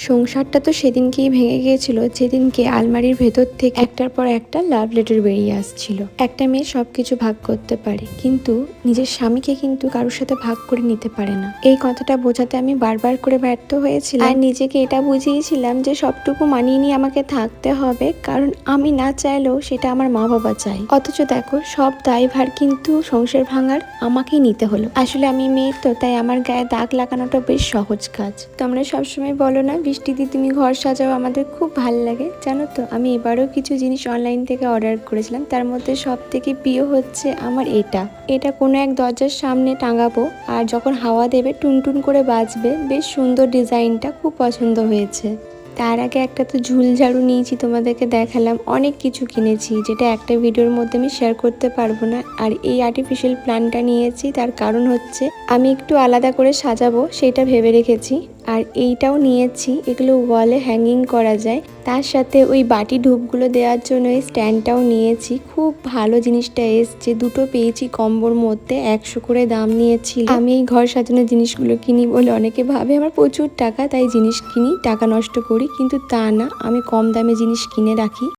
সংসারটা তো সেদিনকেই ভেঙে গিয়েছিল যেদিনকে আলমারির ভেতর থেকে একটার পর একটা লাভ লেটার বেরিয়ে আসছিল। একটা মেয়ে সবকিছু ভাগ করতে পারে, কিন্তু নিজের স্বামীকে কিন্তু কারোর সাথে ভাগ করে নিতে পারে না। এই কথাটা বোঝাতে আমি বারবার করে ব্যর্থ হয়েছিলাম, আর নিজেকে এটা বুঝিয়েছিলাম যে সবটুকু মানিয়ে নিয়ে আমাকে থাকতে হবে, কারণ আমি না চাইলেও সেটা আমার মা বাবা চাই। অথচ দেখো, সব দায়ভার কিন্তু সংসার ভাঙার আমাকেই নিতে হলো। আসলে আমি মেয়ে তো, তাই আমার গায়ে দাগ লাগানোটা বেশ সহজ কাজ। তোমরা সবসময় বলো না, বৃষ্টিদি তুমি ঘর সাজাও, আমাদের খুব ভালো লাগে। জানো তো, আমি এবারও কিছু জিনিস অনলাইন থেকে অর্ডার করেছিলাম, তার মধ্যে সব থেকে প্রিয় হচ্ছে আমার এটা কোনো এক দরজার সামনে টাঙাবো, আর যখন হাওয়া দেবে টুনটুন করে বাজবে। বেশ সুন্দর ডিজাইনটা, খুব পছন্দ হয়েছে। তার আগে একটা তো ঝুল ঝাড়ু নিয়েছি, তোমাদেরকে দেখালাম। অনেক কিছু কিনেছি যেটা একটা ভিডিওর মধ্যে আমি শেয়ার করতে পারবো না। আর এই আর্টিফিশিয়াল প্ল্যান্টটা নিয়েছি, তার কারণ হচ্ছে আমি একটু আলাদা করে সাজাবো, সেটা ভেবে রেখেছি। আর এইটাও নিয়েছি, এগুলো ওয়ালে হ্যাঙ্গিং করা যায়। তার সাথে ওই বাটি ধূপগুলো দেওয়ার জন্য এই স্ট্যান্ডটাও নিয়েছি। খুব ভালো জিনিসটা এসছে, দুটো পেয়েছি কম্বোর মধ্যে, 100 করে দাম নিয়েছিল। আমি এই ঘর সাজানোর জিনিসগুলো কিনি বলে অনেকে ভাবে আমার প্রচুর টাকা, তাই জিনিস কিনি, টাকা নষ্ট করি, কিন্তু তা না, আমি কম দামে জিনিস কিনে রাখি।